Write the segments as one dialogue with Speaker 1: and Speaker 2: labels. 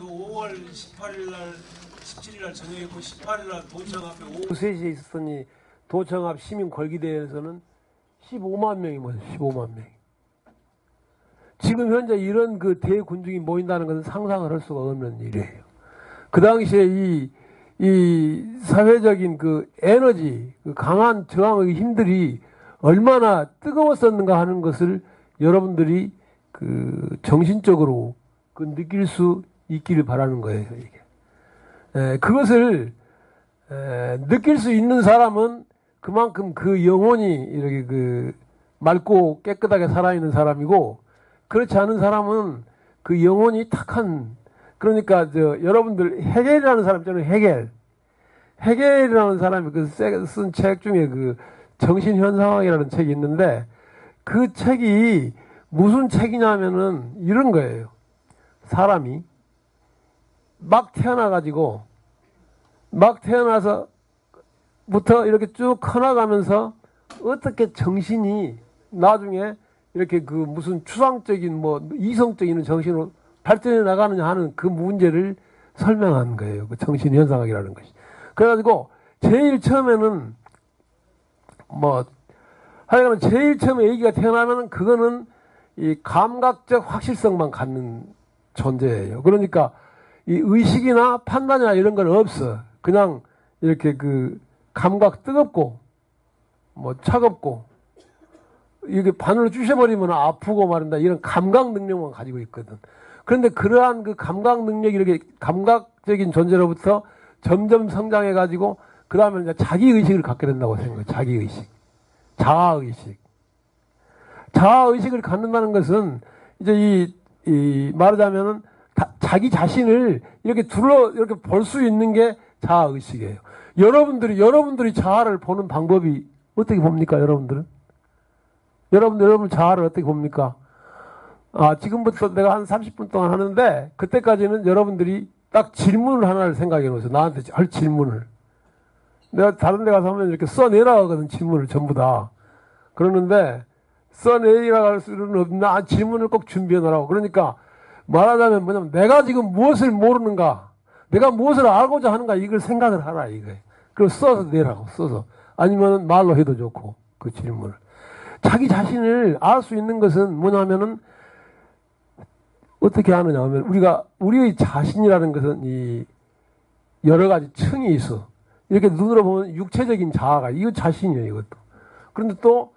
Speaker 1: 5월 18일 날, 17일 날 저녁이고 18일 날 도청 앞에 오후
Speaker 2: 3시에 있었더니 도청 앞 시민 걸기대회에서는 15만 명이 모였어요. 15만 명이. 지금 현재 이런 그 대군중이 모인다는 것은 상상을 할 수가 없는 일이에요. 그 당시에 이 사회적인 그 에너지, 그 강한 저항의 힘들이 얼마나 뜨거웠었는가 하는 것을 여러분들이 그 정신적으로 그 느낄 수 있기를 바라는 거예요, 이게. 그것을 느낄 수 있는 사람은 그만큼 그 영혼이 이렇게 그 맑고 깨끗하게 살아있는 사람이고, 그렇지 않은 사람은 그 영혼이 탁한, 그러니까 여러분들 헤겔이라는 사람 있잖아요. 헤겔이라는 사람이 쓴 책 중에 그 정신현상학이라는 책이 있는데, 그 책이 무슨 책이냐면은 이런 거예요. 사람이 막 태어나가지고 막 태어나서부터 이렇게 쭉 커나가면서 어떻게 정신이 나중에 이렇게 그 무슨 추상적인 뭐 이성적인 정신으로 발전해 나가느냐 하는 그 문제를 설명한 거예요. 그 정신현상학이라는 것이. 그래가지고 제일 처음에는 뭐 하여간 제일 처음에 애기가 태어나면 그거는 이 감각적 확실성만 갖는 존재예요. 그러니까 이 의식이나 판단이나 이런 건 없어. 그냥 이렇게 그 감각 뜨겁고 뭐 차갑고 이게 바늘로 쑤셔버리면 아프고 말한다. 이런 감각 능력만 가지고 있거든. 그런데 그러한 그 감각 능력이 이렇게 감각적인 존재로부터 점점 성장해 가지고 그 다음에 이제 자기 의식을 갖게 된다고 생각해요. 자기 의식, 자아의식. 자아의식을 갖는다는 것은 이제 이 말하자면은 자기 자신을 이렇게 이렇게 볼 수 있는 게 자아의식이에요. 여러분들이 자아를 보는 방법이 어떻게 봅니까, 여러분들은? 여러분 자아를 어떻게 봅니까? 지금부터 내가 한 30분 동안 하는데, 그때까지는 여러분들이 딱 질문을 하나를 생각해 놓으세요. 나한테 할 질문을. 내가 다른 데 가서 하면 이렇게 써내라 하거든, 질문을 전부 다. 그러는데, 써내리라고 할 수는 없나? 질문을 꼭 준비해 놓으라고. 그러니까, 말하자면 뭐냐면, 내가 지금 무엇을 모르는가? 내가 무엇을 알고자 하는가? 이걸 생각을 하라, 이거예요. 그걸 써서 내라고, 써서. 아니면 말로 해도 좋고, 그 질문을. 자기 자신을 알 수 있는 것은 뭐냐면은, 어떻게 하느냐 하면, 우리의 자신이라는 것은 이, 여러 가지 층이 있어. 이렇게 눈으로 보면 육체적인 자아가, 이거 자신이에요, 이것도. 그런데 또,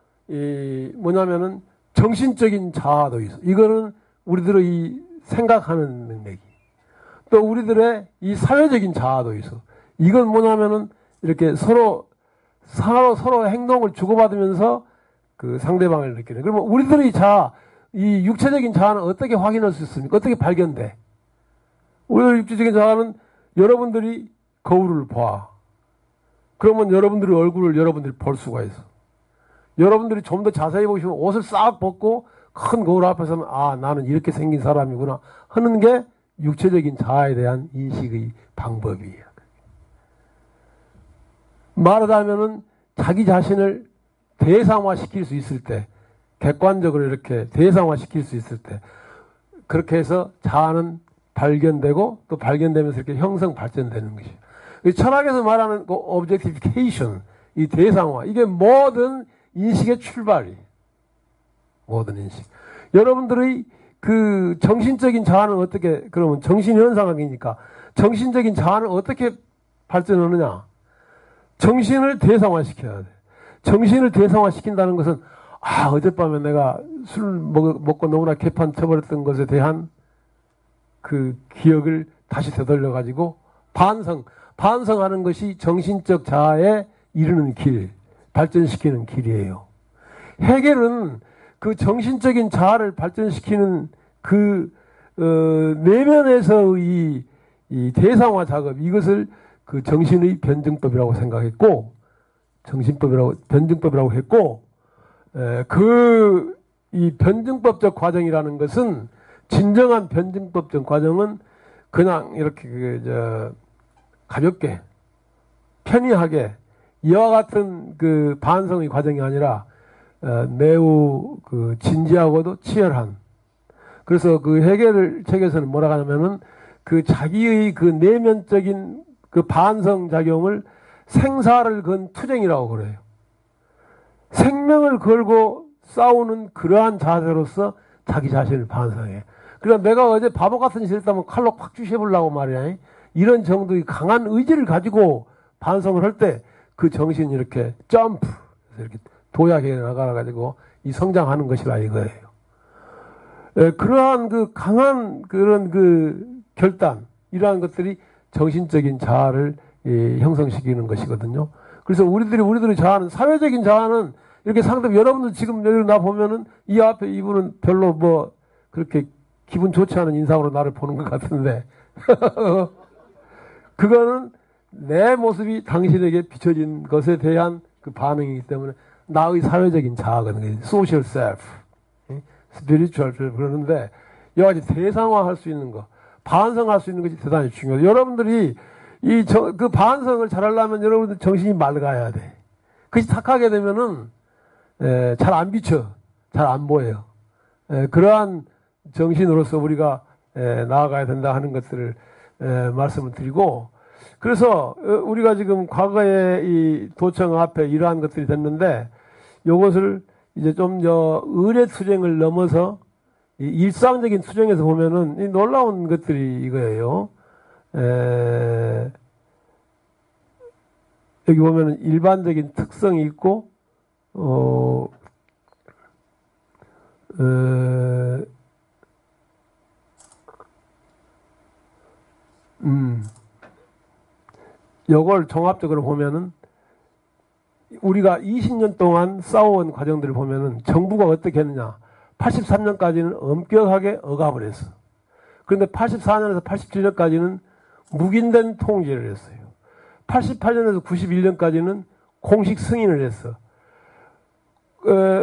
Speaker 2: 뭐냐면은, 정신적인 자아도 있어. 이거는 우리들의 이 생각하는 능력이. 또 우리들의 이 사회적인 자아도 있어. 이건 뭐냐면은, 이렇게 서로 행동을 주고받으면서 그 상대방을 느끼는. 그러면 우리들의 이 육체적인 자아는 어떻게 확인할 수 있습니까? 어떻게 발견돼? 우리의 육체적인 자아는 여러분들이 거울을 봐. 그러면 여러분들의 얼굴을 여러분들이 볼 수가 있어. 여러분들이 좀 더 자세히 보시면 옷을 싹 벗고 큰 거울 앞에 서면 나는 이렇게 생긴 사람이구나 하는 게 육체적인 자아에 대한 인식의 방법이에요. 말하자면은 자기 자신을 대상화시킬 수 있을 때, 객관적으로 이렇게 대상화시킬 수 있을 때, 그렇게 해서 자아는 발견되고 또 발견되면서 이렇게 형성 발전되는 것이에요. 철학에서 말하는 그 objectification, 이 대상화, 이게 모든 인식의 출발이에요. 모든 인식. 여러분들의 그 정신적인 자아는 어떻게, 그러면 정신현상학이니까 정신적인 자아는 어떻게 발전하느냐? 정신을 대상화시켜야 돼. 정신을 대상화시킨다는 것은 어젯밤에 내가 술 먹고 너무나 개판 쳐버렸던 것에 대한 그 기억을 다시 되돌려 가지고 반성하는 것이 정신적 자아에 이르는 길, 발전시키는 길이에요. 헤겔은 그 정신적인 자아를 발전시키는 그 내면에서의 이 대상화 작업, 이것을 그 정신의 변증법이라고 생각했고, 변증법이라고 했고, 이 변증법적 과정이라는 것은, 진정한 변증법적 과정은 그냥 이렇게 가볍게, 편리하게, 이와 같은 그 반성의 과정이 아니라, 매우 그 진지하고도 치열한. 그래서 그 헤겔 책에서는 뭐라고 하냐면은, 그 자기의 그 내면적인 그 반성 작용을 생사를 건 투쟁이라고 그래요. 생명을 걸고 싸우는 그러한 자세로서 자기 자신을 반성해. 그러니까 내가 어제 바보 같은 짓을 했다면 칼로 팍 주셔보려고 말이야. 이런 정도의 강한 의지를 가지고 반성을 할 때 그 정신이 이렇게 점프, 이렇게 도약해 나가가지고 이 성장하는 것이라 이거예요. 그러한 그 강한 그런 그 결단, 이러한 것들이 정신적인 자아를 형성시키는 것이거든요. 그래서 우리들이 자아는, 사회적인 자아는 이렇게 상대, 여러분들 지금 여기 나 보면은 이 앞에 이분은 별로 뭐 그렇게 기분 좋지 않은 인상으로 나를 보는 것 같은데, 그거는 내 모습이 당신에게 비춰진 것에 대한 그 반응이기 때문에 나의 사회적인 자아거든요. social self, spiritual self. 그러는데 여러 가지 대상화할 수 있는 거, 반성할 수 있는 것이 대단히 중요해요. 여러분들이 그 반성을 잘하려면 여러분들 정신이 맑아야 돼. 그것이 탁하게 되면은 잘 안 비쳐, 잘 안 보여요. 그러한 정신으로서 우리가 나아가야 된다 하는 것들을 말씀을 드리고, 그래서 우리가 지금 과거에 이 도청 앞에 이러한 것들이 됐는데, 이것을 이제 좀 의례 투쟁을 넘어서 이 일상적인 투쟁에서 보면은 이 놀라운 것들이 이거예요. 여기 보면은 일반적인 특성이 있고, 요걸 종합적으로 보면은 우리가 20년 동안 싸워온 과정들을 보면은 정부가 어떻게 했느냐. 83년까지는 엄격하게 억압을 했어. 그런데 84년에서 87년까지는 묵인된 통제를 했어요. 88년에서 91년까지는 공식 승인을 했어.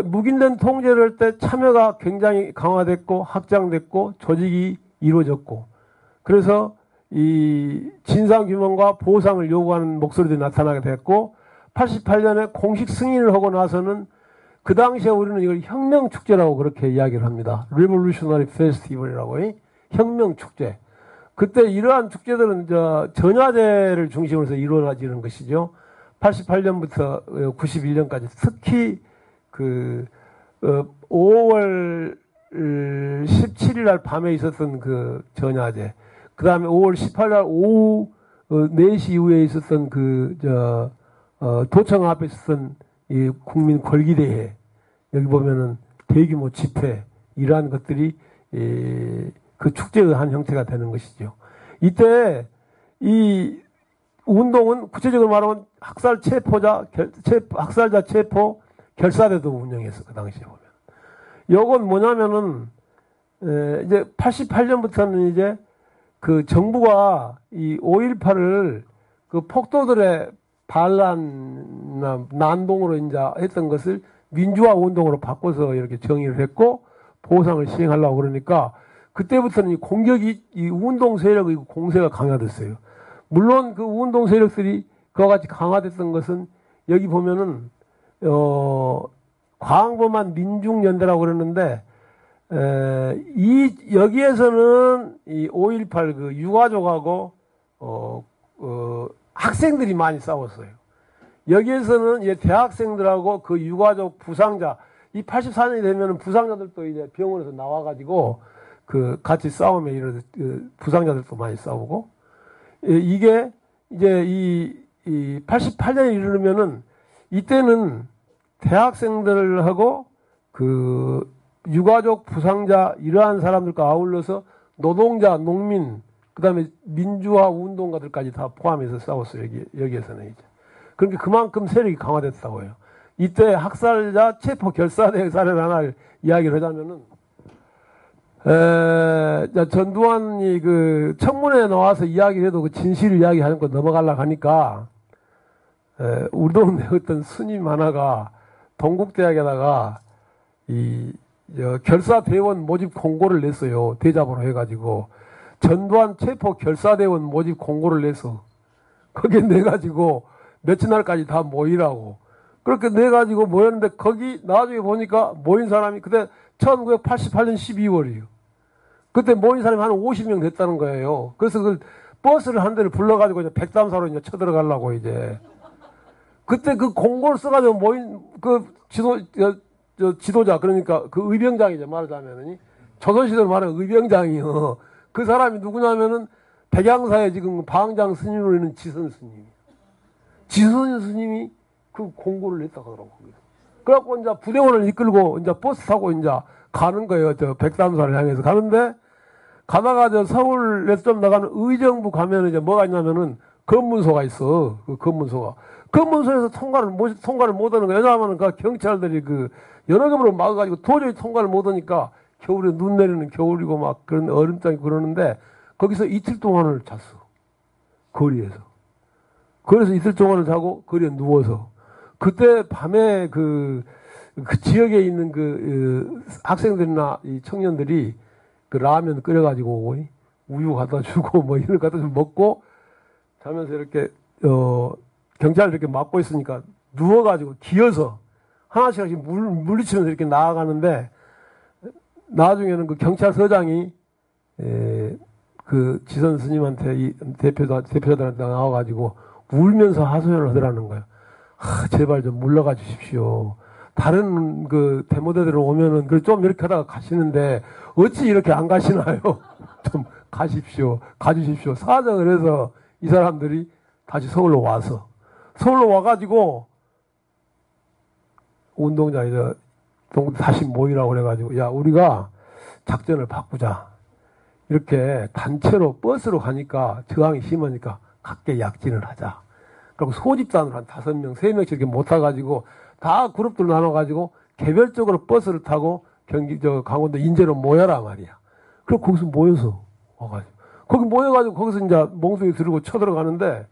Speaker 2: 묵인된 통제를 할 때 참여가 굉장히 강화됐고 확장됐고 조직이 이루어졌고, 그래서 이 진상규명과 보상을 요구하는 목소리들이 나타나게 됐고, 88년에 공식 승인을 하고 나서는 그 당시에 우리는 이걸 혁명축제라고 그렇게 이야기를 합니다. Revolutionary Festival이라고, 혁명축제. 그때 이러한 축제들은 전야제를 중심으로 해서 이루어지는 것이죠. 88년부터 91년까지 특히 5월 17일 날 밤에 있었던 그 전야제, 그 다음에 5월 18일 날 오후 4시 이후에 있었던 도청 앞에 있었던 이 국민 걸기대회, 여기 보면은 대규모 집회, 이러한 것들이 그 축제의 한 형태가 되는 것이죠. 이때 이 운동은 구체적으로 말하면 학살자 체포 결사대도 운영했어, 그 당시에 보면. 요건 뭐냐면은, 이제 88년부터는 이제 그 정부가 이 5.18을 그 폭도들의 반란, 난동으로 이제 했던 것을 민주화 운동으로 바꿔서 이렇게 정의를 했고, 보상을 시행하려고 그러니까, 그때부터는 이 공격이, 이 운동 세력의 공세가 강화됐어요. 물론 그 운동 세력들이 그와 같이 강화됐던 것은 여기 보면은, 광범한 민중연대라고 그러는데, 여기에서는 이 5.18 그 유가족하고, 학생들이 많이 싸웠어요. 여기에서는 이제 대학생들하고 그 유가족 부상자, 이 84년이 되면은 부상자들도 이제 병원에서 나와가지고 그 같이 싸움에 이런 부상자들도 많이 싸우고, 이게 이제 이 88년에 이르면은 이때는 대학생들하고 그 유가족 부상자 이러한 사람들과 아울러서 노동자, 농민, 그 다음에 민주화 운동가들까지 다 포함해서 싸웠어요. 여기에서는 이제. 그러니까 그만큼 세력이 강화됐다고 해요. 이때 학살자 체포 결사대 사례를 하나 이야기를 하자면은, 전두환이 그 청문회에 나와서 이야기를 해도 그 진실을 이야기하는 거 넘어가려고 하니까, 우리 동네 어떤 스님 하나가 동국대학에다가 결사대원 모집 공고를 냈어요. 대자보로 해가지고. 전두환 체포 결사대원 모집 공고를 내서 거기에 내가지고 며칠 날까지 다 모이라고. 그렇게 내가지고 모였는데 거기 나중에 보니까 모인 사람이 그때 1988년 12월이에요. 그때 모인 사람이 한 50명 됐다는 거예요. 그래서 그 버스를 한 대를 불러가지고 이제 백담사로 이제 쳐들어가려고 이제. 그때 그 공고를 써가지고 모인 그 지도자, 그러니까 그 의병장이죠, 말하자면은. 조선시대로 말하면 의병장이요. 그 사람이 누구냐면은 백양사에 지금 방장 스님으로 있는 지선 스님. 지선 스님이 그 공고를 냈다 하더라고. 그래갖고 이제 부대원을 이끌고 이제 버스 타고 이제 가는 거예요. 저 백담사를 향해서 가는데, 가다가 저 서울에서 좀 나가는 의정부 가면 이제 뭐가 있냐면은 검문소가 있어. 그 검문소가. 검문소에서 통과를 못 하는 거야. 왜냐하면 그 경찰들이 그 여러 점으로 막아가지고 도저히 통과를 못 하니까 겨울에 눈 내리는 겨울이고 막 그런 얼음장이 그러는데 거기서 이틀 동안을 잤어. 거리에서. 그래서 이틀 동안을 자고 거리에 누워서. 그때 밤에 그 지역에 있는 학생들이나 이 청년들이 그 라면 끓여가지고 오고, 우유 갖다 주고 뭐 이런 거 갖다 좀 먹고 자면서 이렇게, 경찰을 이렇게 막고 있으니까 누워가지고 기어서 하나씩 하나씩 물리치면서 이렇게 나아가는데 나중에는 그 경찰서장이, 그 지선 스님한테 이 대표자들한테 나와가지고 울면서 하소연을 하더라는 거예요. 제발 좀 물러가 주십시오. 다른 그 대모대들 오면은 그 좀 이렇게 하다가 가시는데 어찌 이렇게 안 가시나요? 좀 가십시오. 가주십시오. 사정을 해서 이 사람들이 다시 서울로 와가지고 운동장에 다시 모이라고 그래가지고, 야, 우리가 작전을 바꾸자. 이렇게 단체로 버스로 가니까 저항이 심하니까 각계 약진을 하자. 그리고 소집단으로 한 5명, 3명씩 이렇게 모아가지고 다 그룹들로 나눠가지고 개별적으로 버스를 타고 강원도 인제로 모여라 말이야. 그리고 거기서 모여서 와가지고. 거기 모여가지고 거기서 이제 몽둥이 들고 쳐들어가는데,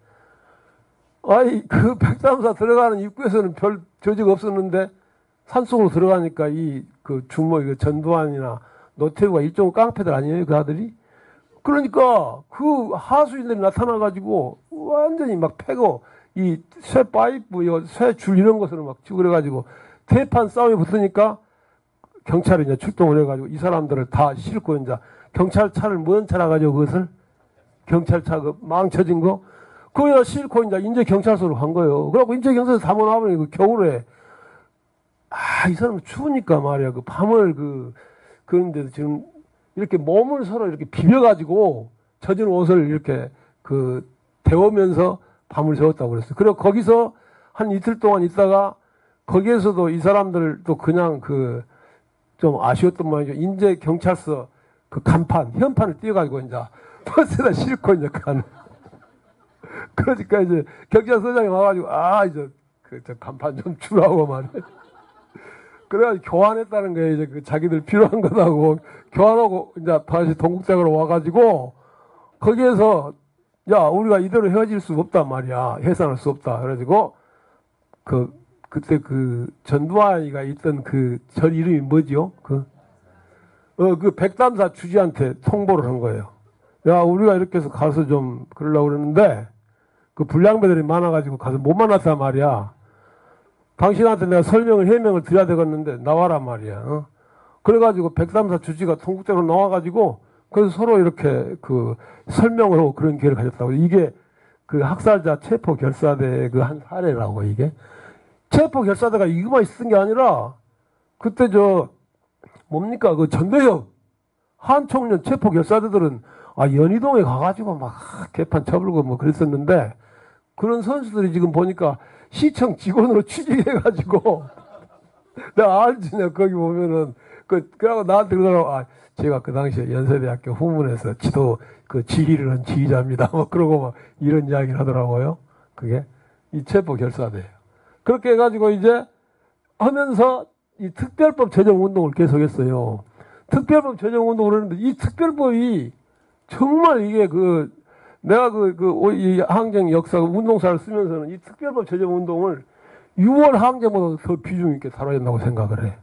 Speaker 2: 아이, 그 백담사 들어가는 입구에서는 별 저지가 없었는데 산속으로 들어가니까 전두환이나 노태우가 일종 깡패들 아니에요, 그 아들이? 그러니까 그 하수인들이 나타나가지고 완전히 막 패고 이 쇠 파이프, 쇠 줄 이런 것으로 막 치고 그래가지고 대판 싸움이 붙으니까 경찰이 이제 출동을 해가지고 이 사람들을 다 싣고 이제 경찰차를 뭔 차라 가지고 그것을 경찰차 그 망쳐진 거 그거 싣고 이제 인제 경찰서로 간 거예요. 그래갖고 인제 경찰서 다 모아보니 그 겨울에 이 사람은 추우니까 말이야. 그 밤을 그런데 지금 이렇게 몸을 서로 이렇게 비벼가지고 젖은 옷을 이렇게 데우면서 밤을 새웠다고 그랬어요. 그리고 거기서 한 이틀 동안 있다가 거기에서도 이 사람들도 그냥 좀 아쉬웠던 모양이죠. 인제 경찰서 현판을 띄워가지고 이제 버스에다 싣고 이제 가는. 그러니까 이제 경찰서장이 와가지고 이제 저 간판 좀 주라고 말이야. 그래가지고 교환했다는 거예요. 이제 자기들 필요한 거다고 교환하고 이제 다시 동국대학으로 와가지고 거기에서 야, 우리가 이대로 헤어질 수 없단 말이야. 해산할 수 없다. 그래가지고 그때 전두환이가 있던 절 이름이 뭐지요? 백담사 주지한테 통보를 한 거예요. 야, 우리가 이렇게 해서 가서 좀 그러려고 그러는데 그 불량배들이 많아가지고 가서 못 만났단 말이야. 당신한테 내가 해명을 드려야 되겠는데 나와란 말이야. 그래가지고 백담사 주지가 통국대로 나와가지고 그래서 서로 이렇게 설명을 하고 그런 기회를 가졌다고. 이게 학살자 체포 결사대의 한 사례라고 이게. 체포 결사대가 이거만 있었던 게 아니라 그때 뭡니까 전대협 한총련 체포 결사대들은 연희동에 가가지고 막 개판 쳐불고 뭐 그랬었는데 그런 선수들이 지금 보니까 시청 직원으로 취직해가지고 내가 알지. 내가 거기 보면은 그러고 나한테 그러더라고. 제가 그 당시에 연세대학교 후문에서 지휘를 한 지휘자입니다. 뭐 그러고 막 이런 이야기를 하더라고요. 그게 이 체포 결사대예요. 그렇게 해가지고 이제 하면서 이 특별법 제정 운동을 계속했어요. 특별법 제정 운동을 했는데 이 특별법이 정말 이게 내가 이 항쟁 역사 운동사를 쓰면서는 이 특별법 제정 운동을 6월 항쟁보다 더 비중 있게 다뤄야 된다고 생각을 해.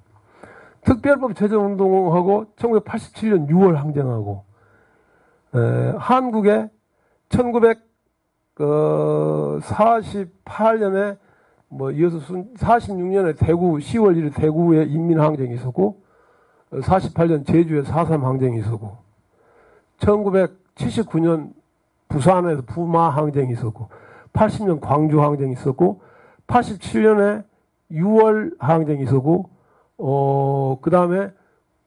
Speaker 2: 특별법 제정 운동하고 1987년 6월 항쟁하고 한국에 1948년에 이어서 46년에 대구 10월 1일 대구에 인민항쟁이 있었고 48년 제주에 4.3 항쟁이 있었고 1979년 부산에서 부마 항쟁이 있었고, 80년 광주 항쟁이 있었고, 87년에 6월 항쟁이 있었고, 그 다음에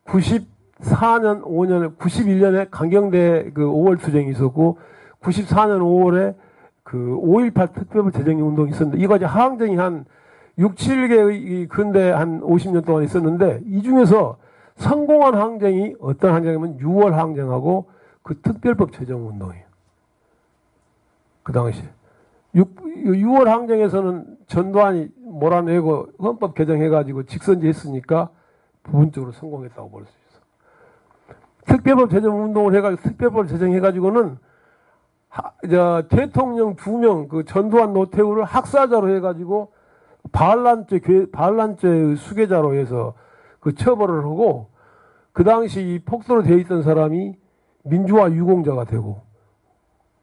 Speaker 2: 94년 5년에 91년에 강경대 그 5월 투쟁이 있었고, 94년 5월에 그 5.18 특별법 제정 운동이 있었는데, 이거 이제 항쟁이 한 6, 7개의 근대 한 50년 동안 있었는데, 이 중에서 성공한 항쟁이 어떤 항쟁이면 6월 항쟁하고 그 특별법 제정 운동이에요. 그 당시에. 6월 항쟁에서는 전두환이 몰아내고 헌법 개정해가지고 직선제 했으니까 부분적으로 성공했다고 볼 수 있어. 특별법 제정 운동을 해가지고 특별법을 제정해가지고는 대통령 2명 그 전두환 노태우를 학사자로 해가지고 반란죄 수괴자로 해서 그 처벌을 하고, 그 당시 이 폭도로 되어 있던 사람이 민주화 유공자가 되고,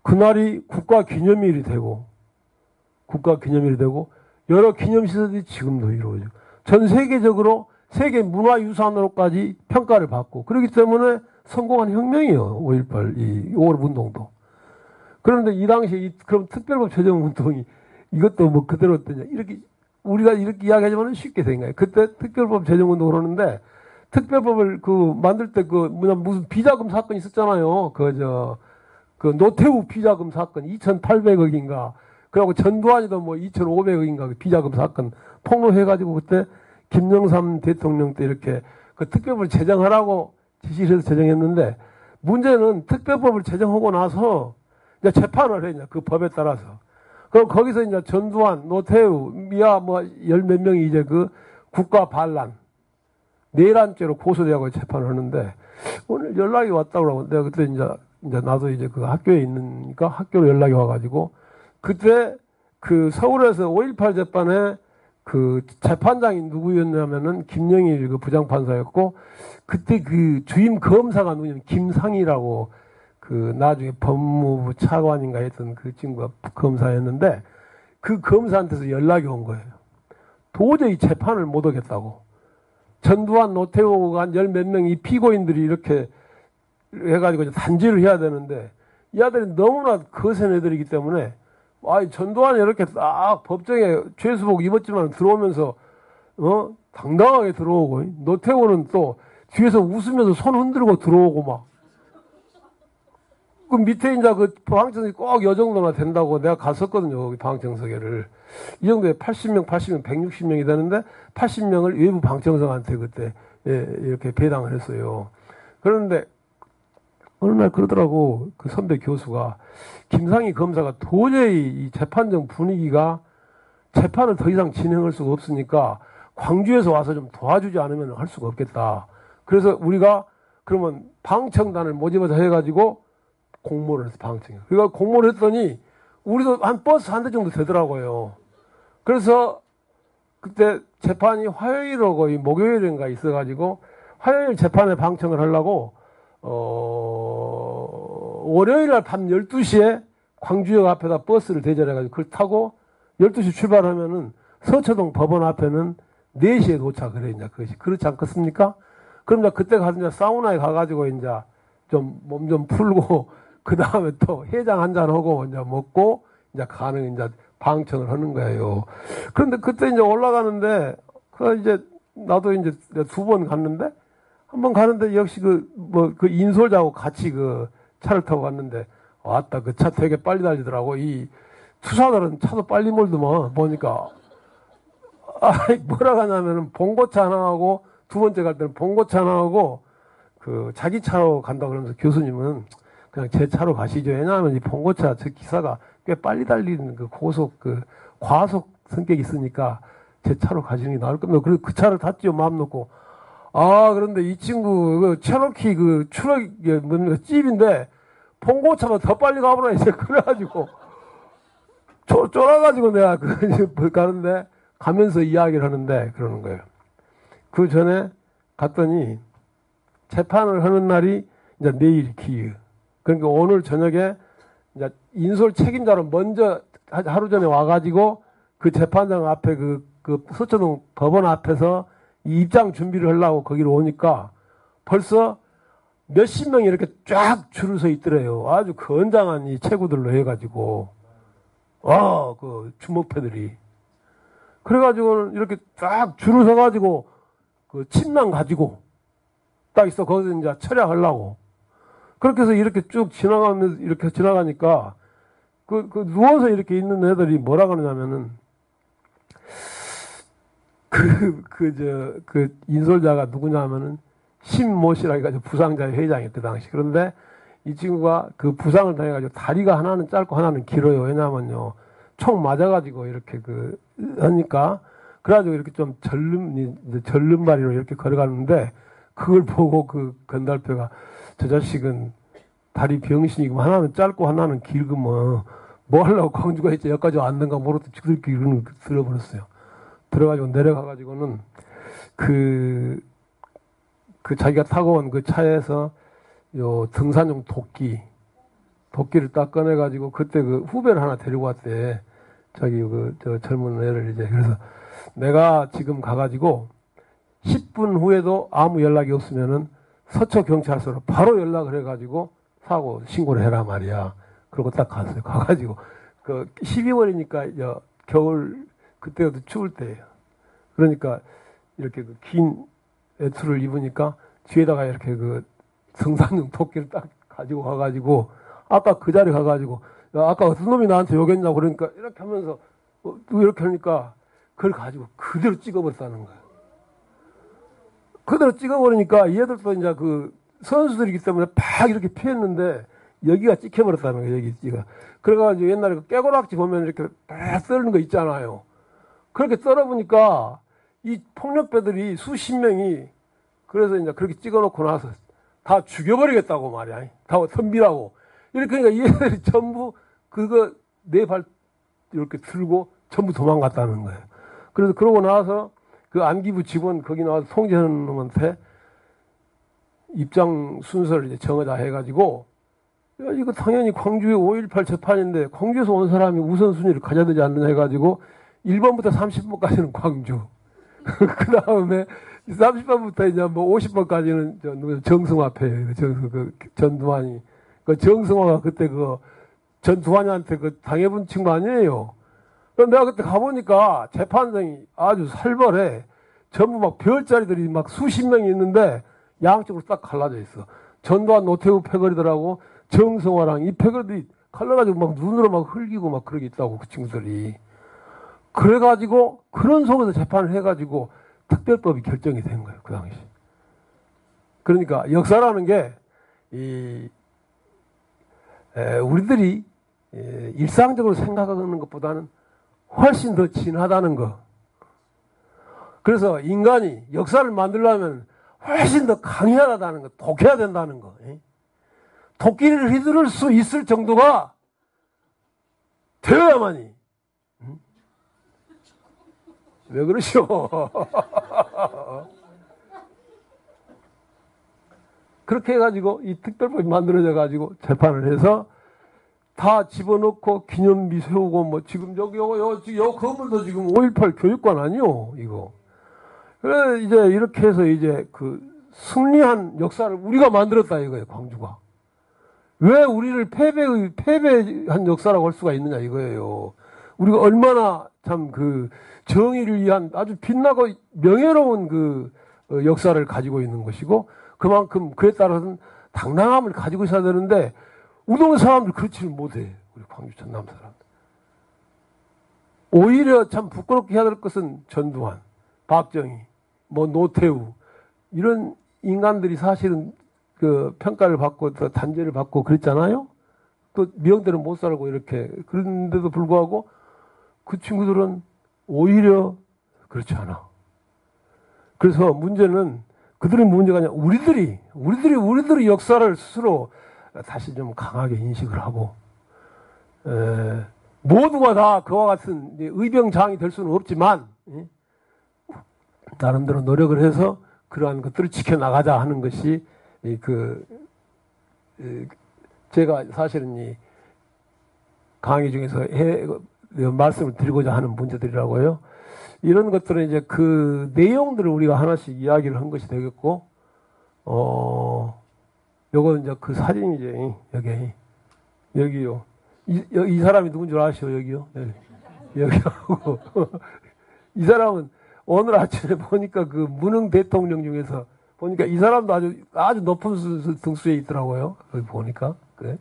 Speaker 2: 그날이 국가기념일이 되고 여러 기념시설들이 지금도 이루어지고 전 세계적으로 세계 문화유산으로까지 평가를 받고, 그렇기 때문에 성공한 혁명이에요. 5.18 이 5월 운동도. 그런데 이 당시에 그럼 특별법 제정 운동이 이것도 뭐 그대로 어떠냐, 이렇게 우리가 이렇게 이야기하지만 쉽게 된 거예요. 그때 특별법 제정 운동을 하는데, 특별법을 만들 때 무슨 비자금 사건이 있었잖아요. 그 노태우 비자금 사건 2,800억인가. 그리고 전두환이도 뭐 2,500억인가 비자금 사건 폭로해가지고 그때 김영삼 대통령 때 이렇게 그 특별법을 제정하라고 지시를 해서 제정했는데, 문제는 특별법을 제정하고 나서 이제 재판을 했냐, 그 법에 따라서. 그럼 거기서 이제 전두환, 노태우, 미아 열 몇 명이 이제 그 국가 반란, 내란죄로 고소되고 재판을 하는데, 오늘 연락이 왔다고 하고, 내가 그때 이제 나도 이제 그 학교에 있으니까 학교로 연락이 와가지고, 그때 그 서울에서 5.18 재판에 그 재판장이 누구였냐면은 김영일 그 부장판사였고, 그때 그 주임 검사가 누구냐면 김상희라고 그 나중에 법무부 차관인가 했던 그 친구가 검사였는데, 그 검사한테서 연락이 온 거예요. 도저히 재판을 못 하겠다고. 전두환, 노태우가 한 열 몇 명이 피고인들이 이렇게 해가지고 단죄를 해야 되는데, 이 아들이 너무나 거센 애들이기 때문에, 전두환이 이렇게 딱 법정에 죄수복 입었지만 들어오면서, 당당하게 들어오고, 노태우는 또 뒤에서 웃으면서 손 흔들고 들어오고 막. 그 밑에 이제 그 방청석이 꼭 요 정도나 된다고 내가 갔었거든요. 거기 방청석에를. 이 정도에 80명, 160명이 되는데 80명을 외부 방청석한테 그때 이렇게 배당을 했어요. 그런데 어느 날 그러더라고. 그 선배 교수가, 김상희 검사가 도저히 이 재판정 분위기가 재판을 더 이상 진행할 수가 없으니까 광주에서 와서 좀 도와주지 않으면 할 수가 없겠다. 그래서 우리가 그러면 방청단을 모집해서 해가지고 공모를 해서 방청해. 그러니까 공모를 했더니 우리도 한 버스 한 대 정도 되더라고요. 그래서 그때 재판이 화요일하고 거의 목요일인가 있어가지고 화요일 재판에 방청을 하려고 월요일 날 밤 12시에 광주역 앞에다 버스를 대절해가지고 그걸 타고 12시 출발하면은 서초동 법원 앞에는 4시에 도착을 해. 이제 그것이 그렇지 않겠습니까? 그럼 이제 그때 가서 이제 사우나에 가가지고 이제 좀 몸 좀 풀고 그 다음에 또 해장 한잔 하고 이제 먹고 이제 가는 이제 방청을 하는 거예요. 그런데 그때 이제 올라가는데 그 이제 나도 이제 2번 갔는데, 한 번 가는데 역시 그 인솔자하고 같이 그 차를 타고 갔는데, 왔다 그 차 되게 빨리 달리더라고. 이 투사들은 차도 빨리 몰더만 보니까. 뭐라 하냐면은 봉고차 하나 하고, 2번째 갈 때는 봉고차 하나 하고 그 자기 차로 간다 그러면서 교수님은 그냥 제 차로 가시죠. 왜냐하면 이 봉고차 저 기사가 꽤 빨리 달리는 그 과속 성격이 있으니까 제 차로 가시는 게 나을 겁니다. 그래서 그 차를 탔죠. 마음 놓고. 그런데 이 친구 그 체로키 그 추럭이 뭡니까 찝인데 봉고차가 더 빨리 가보라 이제 그래가지고 쫄아가지고 내가 가는데, 가면서 이야기를 하는데 그러는 거예요. 그 전에 갔더니 재판을 하는 날이 이제 내일 기일. 그러니까 오늘 저녁에 이제 인솔 책임자로 먼저 하루 전에 와가지고 그 재판장 앞에 그 서초동 법원 앞에서 이 입장 준비를 하려고 거기로 오니까 벌써 몇십 명이 이렇게 쫙 줄을 서 있더래요. 아주 건장한 이 체구들로 해가지고, 그 주먹패들이. 그래가지고는 이렇게 쫙 줄을 서가지고, 그 침낭 가지고, 딱 있어. 거기서 이제 철야하려고. 그렇게 해서 이렇게 쭉 지나가면서, 이렇게 지나가니까, 누워서 이렇게 있는 애들이 뭐라 그러냐면은, 인솔자가 누구냐 하면은, 신모씨라 해가지고 부상자의 회장이었 그 당시. 그런데 이 친구가 그 부상을 당해가지고 다리가 하나는 짧고 하나는 길어요. 왜냐하면요. 총 맞아가지고 이렇게 하니까. 그래가지고 이렇게 좀 절름발이로 이렇게 걸어가는데 그걸 보고 그 건달표가 저 자식은 다리 병신이고 하나는 짧고 하나는 길고 뭐 하려고 광주가 있지 여기까지 왔는가 모르겠다. 지들끼리 이러는 거 들어버렸어요. 들어가지고 내려가가지고는 자기가 타고 온 그 차에서 요 등산용 도끼를 딱 꺼내가지고 그때 그 후배를 하나 데리고 왔대. 자기 저 젊은 애를 이제. 그래서 내가 지금 가가지고 10분 후에도 아무 연락이 없으면은 서초경찰서로 바로 연락을 해가지고 사고 신고를 해라 말이야. 그러고 딱 갔어요. 가가지고 12월이니까 겨울 그때도 추울 때예요. 그러니까 이렇게 긴 외투를 입으니까 뒤에다가 이렇게 등산용 도끼를 딱 가지고 가가지고 아까 그 자리 가가지고 야, 아까 어떤 놈이 나한테 욕했냐고 그러니까 이렇게 하면서 이렇게 하니까 그걸 가지고 그대로 찍어버렸다는 거야. 그대로 찍어버리니까 얘들도 이제 선수들이기 때문에 팍 이렇게 피했는데 여기가 찍혀버렸다는 거야. 여기가. 그래가지고 옛날에 깨고락지 보면 이렇게 팍 썰는 거 있잖아요. 그렇게 썰어보니까 이 폭력배들이 수십 명이 그래서 이제 그렇게 찍어놓고 나서 다 죽여버리겠다고 말이야. 다 덤비라고. 이렇게 그러니까 얘들이 전부 네 발 이렇게 들고 전부 도망갔다는 거예요. 그래서 그러고 나서 그 안기부 직원 거기 나와서 송재현 놈한테 입장 순서를 이제 정하자 해가지고 야, 이거 당연히 광주의 5.18 재판인데 광주에서 온 사람이 우선순위를 가져야 되지 않느냐 해가지고 1번부터 30번까지는 광주. 그 다음에 30번부터 이제 50번까지는 정승화 패예요. 전두환이. 정승화가 그때 전두환이한테 당해본 친구 아니에요. 내가 그때 가보니까 재판장이 아주 살벌해. 전부 막 별자리들이 막 수십 명이 있는데 양쪽으로 딱 갈라져 있어. 전두환 노태우 패거리들하고 정승화랑 이 패거리들이 갈라가지고 막 눈으로 막 흘기고 막 그러게 있다고 그 친구들이. 그래가지고 그런 속에서 재판을 해가지고 특별법이 결정이 된 거예요. 그 당시. 그러니까 역사라는 게 우리들이 일상적으로 생각하는 것보다는 훨씬 더 진하다는 거. 그래서 인간이 역사를 만들려면 훨씬 더 강해야하다는 거, 독해야 된다는 거. 도끼를 휘두를 수 있을 정도가 되어야만이. 왜 그러시오? 그렇게 해가지고 이 특별법이 만들어져 가지고 재판을 해서 다 집어넣고 기념비 세우고 지금 요 건물도 지금 5.18 교육관 아니요 이거. 그래 이제 이렇게 해서 이제 승리한 역사를 우리가 만들었다 이거예요. 광주가. 왜 우리를 패배한 역사라고 할 수가 있느냐 이거예요. 우리가 얼마나 참 정의를 위한 아주 빛나고 명예로운 역사를 가지고 있는 것이고 그만큼 그에 따라서는 당당함을 가지고 있어야 되는데 우동 사람들 그렇지를 못해. 우리 광주 전남 사람들. 오히려 참 부끄럽게 해야 될 것은 전두환, 박정희, 노태우 이런 인간들이 사실은 평가를 받고 또 단죄를 받고 그랬잖아요. 또 미형대로 못 살고 이렇게 그런데도 불구하고 그 친구들은 오히려 그렇지 않아. 그래서 문제는 그들의 문제가 아니라 우리들이 역사를 스스로 다시 좀 강하게 인식을 하고 모두가 다 그와 같은 의병장이 될 수는 없지만 나름대로 노력을 해서 그러한 것들을 지켜나가자 하는 것이 제가 사실은 이 강의 중에서 말씀을 드리고자 하는 문제들이라고요. 이런 것들은 이제 그 내용들을 우리가 하나씩 이야기를 한 것이 되겠고, 요거 이제 그 사진이죠. 여기요. 이 사람이 누군 줄 아시오? 여기요. 여기하고. 이 사람은 오늘 아침에 보니까 그 문흥 대통령 중에서 보니까 이 사람도 아주 높은 등수에 있더라고요. 거기 보니까. 그래.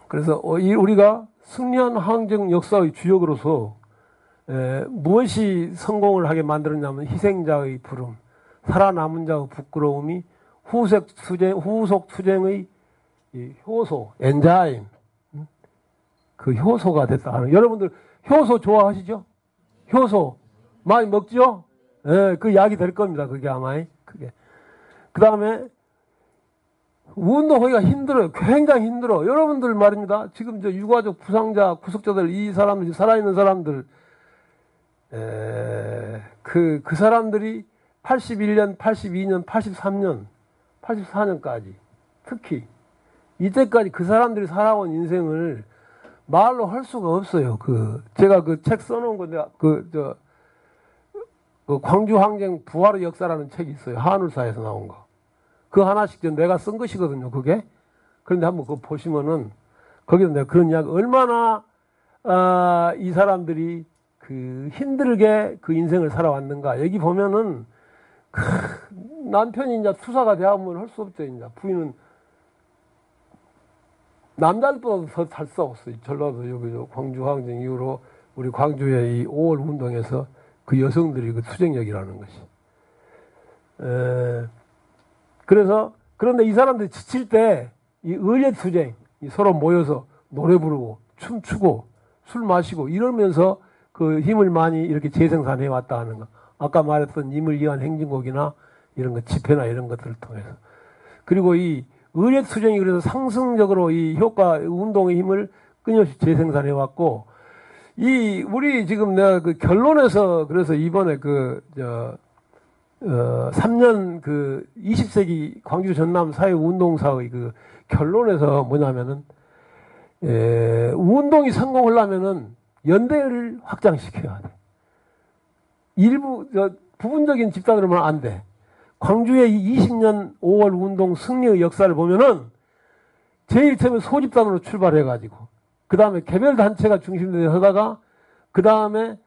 Speaker 2: 그래서 우리가 승리한 항쟁 역사의 주역으로서 무엇이 성공을 하게 만들었냐면 희생자의 부름, 살아남은 자의 부끄러움이 후속 투쟁의 효소, 엔자임, 그 효소가 됐다. 여러분들 효소 좋아하시죠? 효소 많이 먹죠? 예, 그 약이 될 겁니다. 그게 아마 그게. 그 다음에 운동하기가 힘들어요. 굉장히 힘들어. 여러분들 말입니다. 지금 저 유가족 부상자, 구속자들, 이 사람들, 살아있는 사람들, 그 사람들이 81년, 82년, 83년, 84년까지 특히 이때까지 그 사람들이 살아온 인생을 말로 할 수가 없어요. 제가 그 책 써놓은 건데, 그 광주 항쟁 부활의 역사라는 책이 있어요. 한울사에서 나온 거. 그 하나씩 내가 쓴 것이거든요, 그게. 그런데 한번 그거 보시면은, 거기서 내가 그런 이야기, 얼마나, 이 사람들이 힘들게 그 인생을 살아왔는가. 여기 보면은, 남편이 이제 투사가 되면 할 수 없죠, 이제. 부인은, 남자들보다 더 잘 싸웠어요. 전라도 여기 광주 항쟁 이후로 우리 광주의 이 5월 운동에서 그 여성들이 그 투쟁력이라는 것이. 그런데 이 사람들이 지칠 때, 이 의례 투쟁, 서로 모여서 노래 부르고, 춤추고, 술 마시고, 이러면서 그 힘을 많이 이렇게 재생산해 왔다 하는 거. 아까 말했던 임을 위한 행진곡이나 이런 거, 집회나 이런 것들을 통해서. 그리고 이 의례 투쟁이 그래서 상승적으로 이 효과, 운동의 힘을 끊임없이 재생산해 왔고, 우리 지금 내가 그 결론에서 그래서 이번에 3년 20세기 광주 전남 사회운동사의 그 결론에서 뭐냐면은, 운동이 성공하려면은 연대를 확장시켜야 돼. 부분적인 집단으로만 안 돼. 광주의 20년 5월 운동 승리의 역사를 보면은 제일 처음에 소집단으로 출발해가지고, 그 다음에 개별 단체가 중심되어 하다가, 그 다음에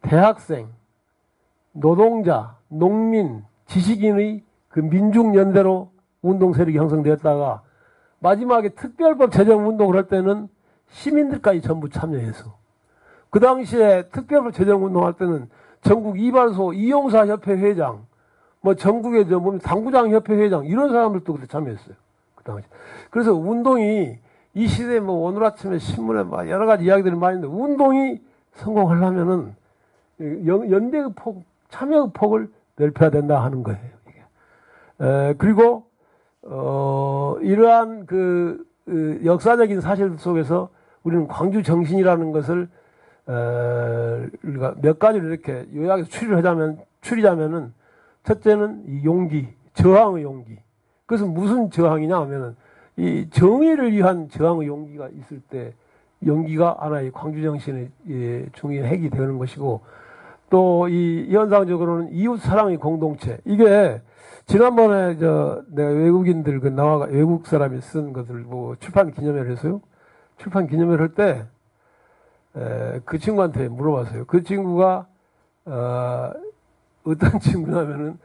Speaker 2: 대학생, 노동자, 농민, 지식인의 그 민중연대로 운동 세력이 형성되었다가 마지막에 특별법 제정 운동을 할 때는 시민들까지 전부 참여해서 그 당시에 특별법 제정 운동할 때는 전국 이발소 이용사 협회 회장, 뭐 전국의 당구장 협회 회장 이런 사람들도 그때 참여했어요. 그 당시. 그래서 운동이 이 시대에 뭐 오늘 아침에 신문에 막 여러 가지 이야기들이 많이 있는데 운동이 성공하려면은 연대의 폭, 참여의 폭을 넓혀야 된다 하는 거예요. 이게. 그리고 이러한 역사적인 사실 속에서 우리는 광주 정신이라는 것을 우리가 몇 가지를 이렇게 요약해서 추리자면은 첫째는 이 용기, 저항의 용기. 그것은 무슨 저항이냐 하면은 이 정의를 위한 저항의 용기가 있을 때 용기가 하나의 광주 정신의 중요한 핵이 되는 것이고, 또 이 현상적으로는 이웃 사랑의 공동체. 이게 지난번에 내가 외국인들 외국 사람이 쓴 것을 뭐 출판 기념회를 했어요. 출판 기념회를 할 때 그 친구한테 물어봤어요. 그 친구가 어떤 친구냐면은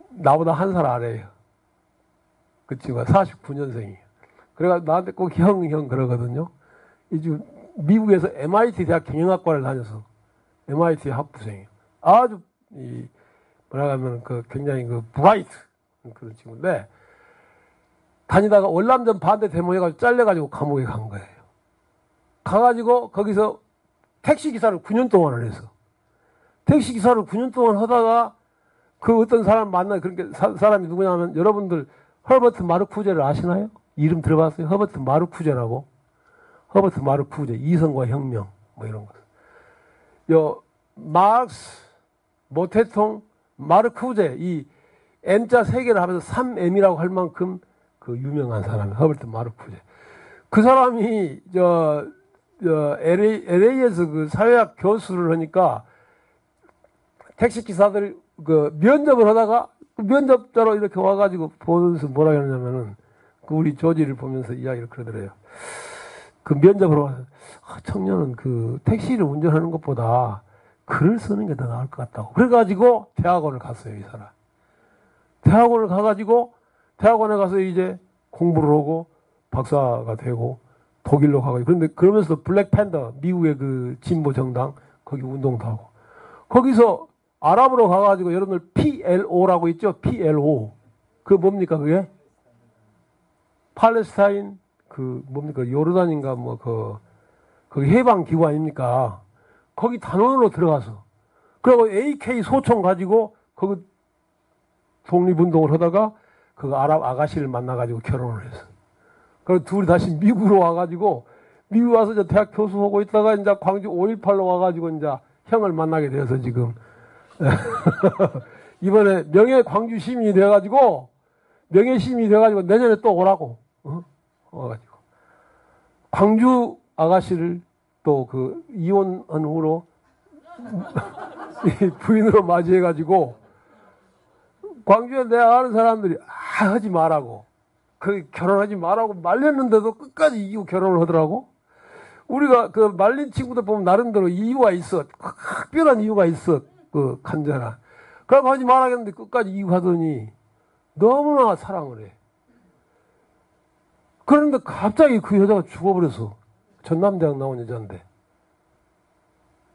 Speaker 2: 나보다 한 살 아래예요. 그 친구가 49년생이에요. 그래가 나한테 꼭 형 그러거든요. 이제 미국에서 MIT 대학 경영학과를 다녀서 MIT 학부생이에요. 아주 뭐라 하면 굉장히 브라이트 그런 친구인데, 다니다가 월남전 반대 데모해가지고 잘려가지고 감옥에 간 거예요. 가가지고 거기서 택시기사를 9년 동안을 해서, 택시기사를 9년 동안 하다가 그 어떤 사람 만나, 그렇게 사람이 누구냐면, 여러분들 허버트 마르쿠제를 아시나요? 이름 들어봤어요? 허버트 마르쿠제라고. 허버트 마르쿠제, 이성과 혁명 뭐 이런 거. 마르크스, 모태통, 마르쿠제, 이 M자 세 개를 하면서 3M이라고 할 만큼 그 유명한 사람이 허버트 마르쿠제. 그 사람이 LA에서 그 사회학 교수를 하니까 택시기사들이 그 면접을 하다가 그 면접자로 이렇게 와가지고 보면서 뭐라 그러냐면은 그 우리 조지를 보면서 이야기를 그러더래요. 그 면접으로 와서 청년은 그 택시를 운전하는 것보다 글을 쓰는 게 더 나을 것 같다고. 그래가지고 대학원을 갔어요, 이 사람. 대학원을 가가지고 대학원에 가서 이제 공부를 하고 박사가 되고 독일로 가가지고 그런데 그러면서도 블랙팬더 미국의 그 진보 정당 거기 운동도 하고 거기서 아랍으로 가가지고 여러분들 PLO라고 있죠? PLO 그 뭡니까 그게? 팔레스타인 그 뭡니까 요르단인가 뭐 거기 해방 기구 아닙니까? 거기 단원으로 들어가서 그리고 AK 소총 가지고 거기 독립운동을 하다가 그 아랍 아가씨를 만나가지고 결혼을 했어. 그리고 둘이 다시 미국으로 와가지고 미국 와서 이제 대학 교수하고 있다가 이제 광주 5.18로 와가지고 이제 형을 만나게 되어서 지금 이번에 명예 광주 시민이 돼가지고 명예 시민이 돼가지고 내년에 또 오라고 와가지고 광주 아가씨를 또 그 이혼한 후로 부인으로 맞이해가지고 광주에 내가 아는 사람들이 하지 말라고 그 결혼하지 말라고 말렸는데도 끝까지 이기고 결혼을 하더라고. 우리가 그 말린 친구들 보면 나름대로 이유가 있어. 특별한 이유가 있어. 그 간절한. 그러고 하지 말라겠는데 끝까지 이기고 하더니 너무나 사랑을 해. 그런데 갑자기 그 여자가 죽어버렸어. 전남대학 나온 여자인데.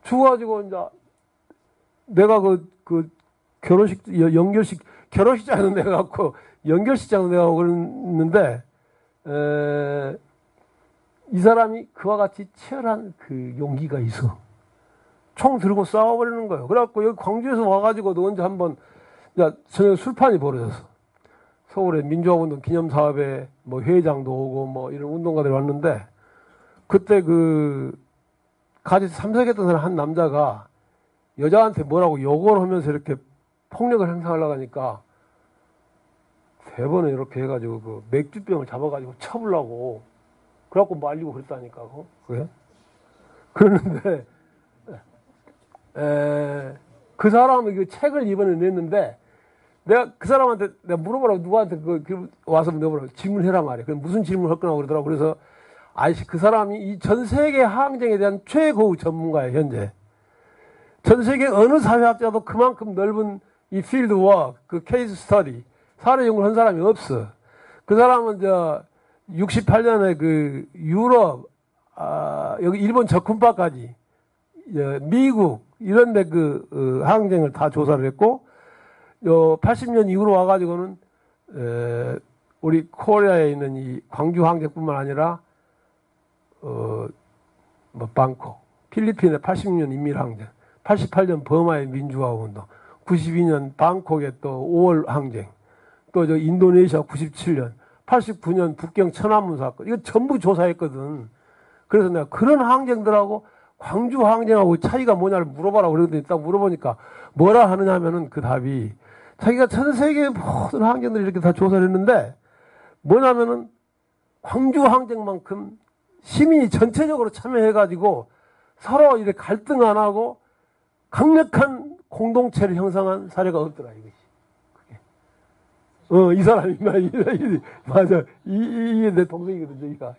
Speaker 2: 죽어가지고 이제 내가 그 결혼식장은 내가 갖고 연결식장은 내가 그랬는데 이 사람이 그와 같이 치열한 그 용기가 있어. 총 들고 싸워버리는 거예요. 그래갖고 여기 광주에서 와가지고 너 언제 한번 저녁 술판이 벌어졌어. 서울에 민주화운동 기념사업에 뭐 회장도 오고 뭐 이런 운동가들이 왔는데 그때 그 같이 참석했던 사람 한 남자가 여자한테 뭐라고 욕을 하면서 이렇게 폭력을 행사하려고 하니까 세 번을 이렇게 해가지고 그 맥주병을 잡아가지고 쳐보려고 그래갖고 말리고 그랬다니까. 그래? 그러는데 그 사람은 그 책을 이번에 냈는데 내가 그 사람한테 내가 물어보라고 누구한테 와서 물어보라고 질문해라 말이야. 그럼 무슨 질문을 할 거냐고 그러더라고. 그래서 아이씨 그 사람이 이 전 세계 항쟁에 대한 최고의 전문가예요 현재. 전 세계 어느 사회학자도 그만큼 넓은 이 필드 워크, 그 케이스 스터디, 사례 연구를 한 사람이 없어. 그 사람은 68년에 그 유럽, 여기 일본 적군파까지, 미국, 이런데 항쟁을 다 조사를 했고, 80년 이후로 와가지고는, 우리 코리아에 있는 이 광주 항쟁뿐만 아니라, 방콕, 필리핀의 80년 인밀항쟁, 88년 버마의 민주화 운동, 92년 방콕의 또 5월 항쟁, 또 인도네시아 97년, 89년 북경 천안문 사건, 이거 전부 조사했거든. 그래서 내가 그런 항쟁들하고 광주 항쟁하고 차이가 뭐냐를 물어봐라 그랬더니 딱 물어보니까 뭐라 하느냐 하면은 그 답이 자기가 전 세계의 모든 항쟁들을 이렇게 다 조사를 했는데 뭐냐면은 광주 항쟁만큼 시민이 전체적으로 참여해가지고 서로 이렇게 갈등 안 하고 강력한 공동체를 형성한 사례가 없더라, 이것이. 이 사람이, 맞아. 이게 내 동생이거든, 여기가.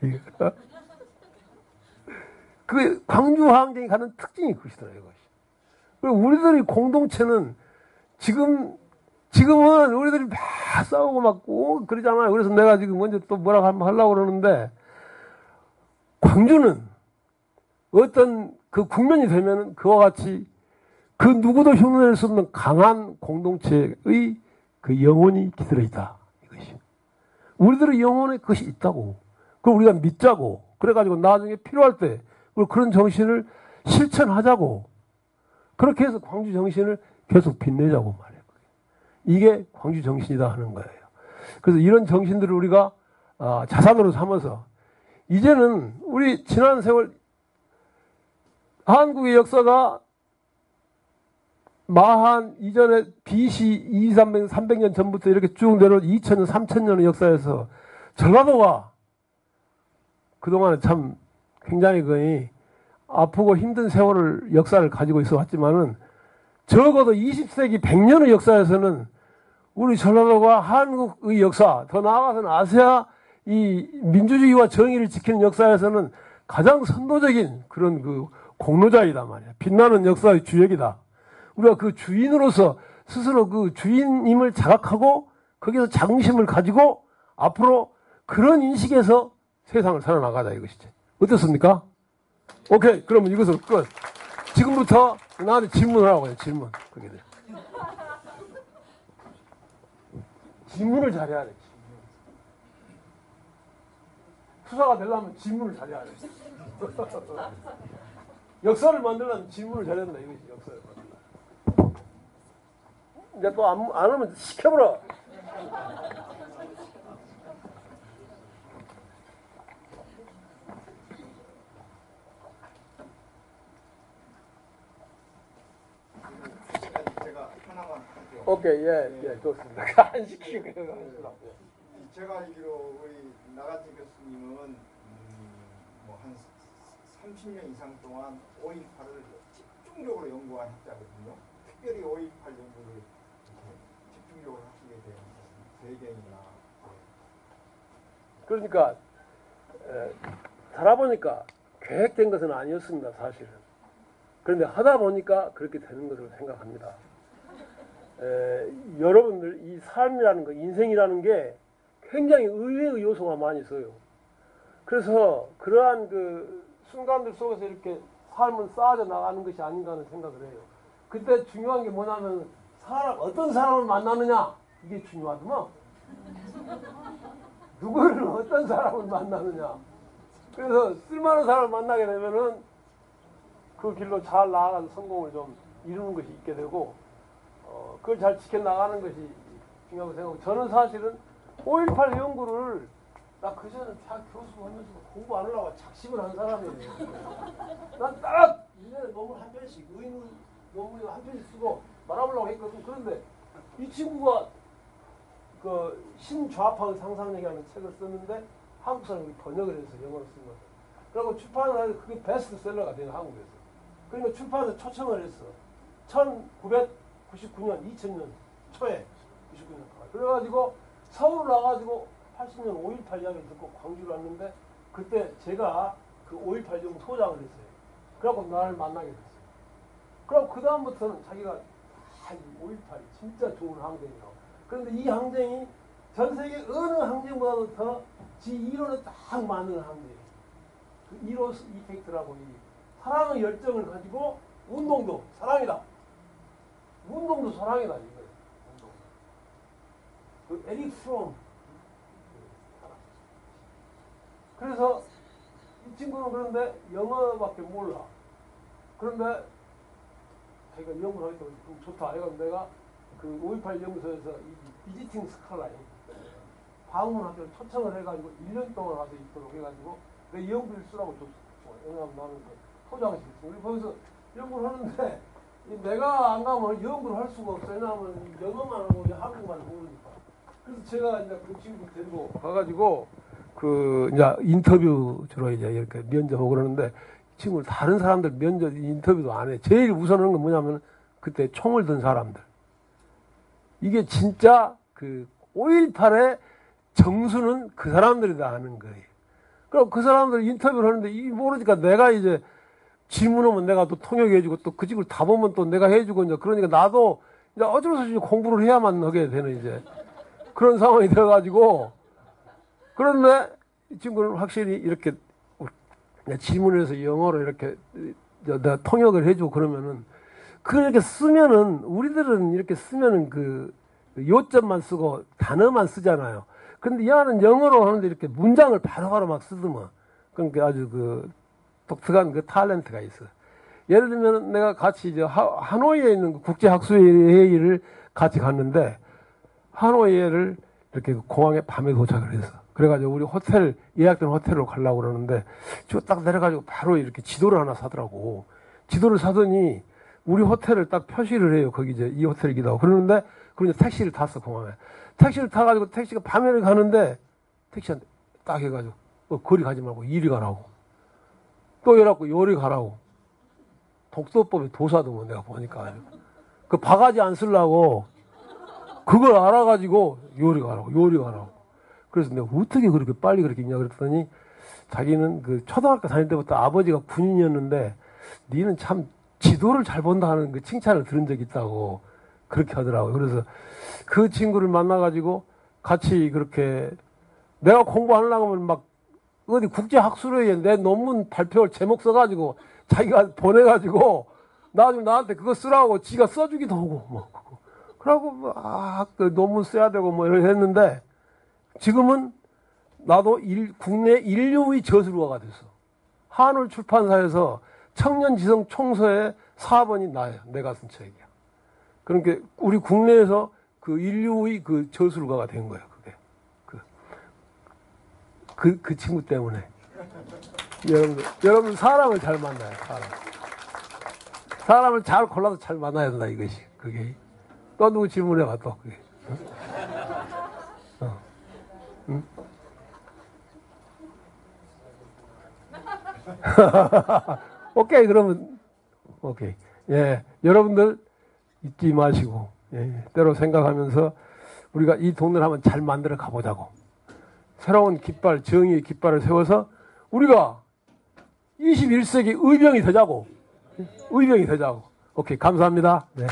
Speaker 2: 그 광주 항쟁이 가는 특징이 그것이더라, 이것이. 그리고 우리들의 공동체는 지금은 우리들이 막 싸우고 막 그러잖아요. 그래서 내가 지금 먼저 또 뭐라고 한번 하려고 그러는데, 광주는 어떤 그 국면이 되면은 그와 같이 그 누구도 흉내낼 수 없는 강한 공동체의 그 영혼이 깃들어 있다. 이것이. 우리들의 영혼에 그것이 있다고. 그걸 우리가 믿자고. 그래가지고 나중에 필요할 때 그런 정신을 실천하자고. 그렇게 해서 광주 정신을 계속 빛내자고 말이에요. 이게 광주 정신이다 하는 거예요. 그래서 이런 정신들을 우리가 자산으로 삼아서 이제는 우리 지난 세월 한국의 역사가 마한 이전에 BC 300년 전부터 이렇게 쭉 내려온 2000년, 3000년의 역사에서 전라도가 그동안에 참 굉장히 거의 아프고 힘든 세월을 역사를 가지고 있어 왔지만은 적어도 20세기 100년의 역사에서는 우리 전라도가 한국의 역사, 더 나아가서는 아시아 이 민주주의와 정의를 지키는 역사에서는 가장 선도적인 그런 그 공로자이다 말이야. 빛나는 역사의 주역이다. 우리가 그 주인으로서 스스로 그 주인임을 자각하고 거기서 자긍심을 가지고 앞으로 그런 인식에서 세상을 살아나가자 이것이지. 어떻습니까? 오케이. 그러면 이것을 끝. 지금부터 나한테 질문을 하라고 해요. 질문. 그게 돼. 질문을 잘해야 돼. 투사가 되려면 질문을 잘해야 돼. 역사를 만들려면 질문을 잘해야 된다. 이것이 역사를 만들려면. 이제 또 안 하면 시켜버려.
Speaker 3: 제가 하나만 할게요.
Speaker 2: 오케이, 예, 좋습니다. 안 시키고
Speaker 3: 제가 알기로 우리 나가지 교수님은 뭐 한 30년 이상 동안 5.18을 집중적으로 연구한 학자거든요. 특별히 5.18 연구를 집중적으로 하시게 된 배경이나.
Speaker 2: 그러니까 살아보니까 계획된 것은 아니었습니다, 사실은. 그런데 하다 보니까 그렇게 되는 것으로 생각합니다. 여러분들 이 삶이라는 거, 인생이라는 게 굉장히 의외의 요소가 많이 있어요. 그래서 그러한 그 순간들 속에서 이렇게 삶은 쌓아져 나가는 것이 아닌가 하는 생각을 해요. 그때 중요한 게 뭐냐면 어떤 사람을 만나느냐 이게 중요하더만. 누구를 어떤 사람을 만나느냐. 그래서 쓸만한 사람을 만나게 되면은 그 길로 잘 나아가서 성공을 좀 이루는 것이 있게 되고 그걸 잘 지켜나가는 것이 중요하다고 생각하고 저는 사실은 5.18 연구를 나 그전에 대학 교수 하면서 공부 안 하려고 작심을 한 사람이에요. 난 딱 1년에 논문 한 편씩 의무 논문 한 편씩 쓰고 말아보려고 했거든. 그런데 이 친구가 그 신좌파의 상상력이라는 책을 썼는데 한국 사람이 번역을 해서 영어로 쓴 거죠. 그리고 출판을 해서 그게 베스트셀러가 된 한국에서. 그러니까 출판에서 초청을 했어. 1999년, 2000년 초에 99년. 그래가지고 서울 나가지고 80년 5.18 이야기를 듣고 광주를 왔는데 그때 제가 그 5.18 연구 소장을 했어요. 그래갖고 나를 만나게 됐어요. 그럼 그 다음부터는 자기가 5.18이 진짜 좋은 항쟁이라고. 그런데 이 항쟁이 전 세계 어느 항쟁보다도 더 지 이론에 딱 맞는 항쟁이에요. 그 이로스 이펙트라고 이 사랑의 열정을 가지고 운동도 사랑이다. 운동도 사랑이다 이거예요. 운동. 그 에릭 프롬. 그래서 이 친구는 그런데 영어밖에 몰라. 그런데 자기가 연구를 하겠다고 그럼 좋다. 이건 내가 그 5.18 연구소에서 이 비지팅 스칼라에 방문 학교를 초청을 해가지고 1년 동안 와서 있도록 해가지고 내 연구를 쓰라고 줬어. 왜냐하면 나는 소장을 시켰어. 거기서 연구를 하는데 내가 안 가면 연구를 할 수가 없어. 왜냐하면 영어만 하고 한국만 모르니까. 그래서 제가 이제 그 친구 데리고 가가지고 그 이제 인터뷰 주로 이제 이렇게 면접하고 그러는데 친구를 다른 사람들 면접 인터뷰도 안 해. 제일 우선하는 건 뭐냐면 그때 총을 든 사람들. 이게 진짜 그 5.18의 정수는 그 사람들이다 하는 거예요. 그럼 그 사람들 인터뷰를 하는데 이 모르니까 내가 이제 질문하면 내가 또 통역해주고 또 그 집을 다 보면 또 내가 해주고 이제 그러니까 나도 이제 어쩔 수 없이 공부를 해야만 하게 되는 이제 그런 상황이 돼가지고 그런데 이 친구는 확실히 이렇게 질문을 해서 영어로 이렇게 내가 통역을 해주고 그러면은 그걸 이렇게 쓰면은 우리들은 이렇게 쓰면은 그 요점만 쓰고 단어만 쓰잖아요. 근데 얘는 영어로 하는데 이렇게 문장을 바로바로 막 쓰더만. 그러니까 아주 그 독특한 그 탤런트가 있어. 예를 들면 내가 같이 이제 하노이에 있는 국제학술회의를 같이 갔는데 하노이를 이렇게 공항에 밤에 도착을 했어. 그래가지고 우리 호텔 예약된 호텔로 가려고 그러는데 저 딱 내려가지고 바로 이렇게 지도를 하나 사더라고. 지도를 사더니 우리 호텔을 딱 표시를 해요. 거기 이제 이 호텔이기도 하고 그러는데 그리고 이제 택시를 탔어 공항에. 택시를 타가지고 택시가 밤에 가는데 택시한테 딱 해가지고 거리 가지 말고 이리 가라고. 또 이래갖고 요리 가라고. 독서법에 도사도 뭐 내가 보니까. 그 바가지 안 쓰려고 그걸 알아가지고 요리가 하라고. 그래서 내가 어떻게 그렇게 빨리 그렇게 있냐 그랬더니 자기는 그 초등학교 다닐 때부터 아버지가 군인이었는데 니는 참 지도를 잘 본다 하는 그 칭찬을 들은 적이 있다고 그렇게 하더라고요. 그래서 그 친구를 만나가지고 같이 그렇게 내가 공부하려고 하면 막 어디 국제학술회의에 내 논문 발표할 제목 써가지고 자기가 보내가지고 나중에 나한테 그거 쓰라고 지가 써주기도 하고 뭐 그러고 뭐 그 논문 써야 되고 뭐 이렇게 했는데 지금은 나도 국내 인류의 저술가가 됐어. 한울 출판사에서 청년지성 총서의 4번이 나야. 내가 쓴 책이야. 그러니까 우리 국내에서 그 인류의 그 저술가가 된 거야. 그게 그 친구 때문에. 여러분 사람을 잘 만나요. 사람을 잘 골라서 잘 만나야 된다 이것이. 그게 또 누구 질문해봐 또 그게. 응? 오케이 그러면 오케이. 예, 여러분들 잊지 마시고 때로 생각하면서 우리가 이 동네를 한번 잘 만들어 가보자고. 새로운 깃발, 정의의 깃발을 세워서 우리가 21세기 의병이 되자고. 오케이, 감사합니다. 네.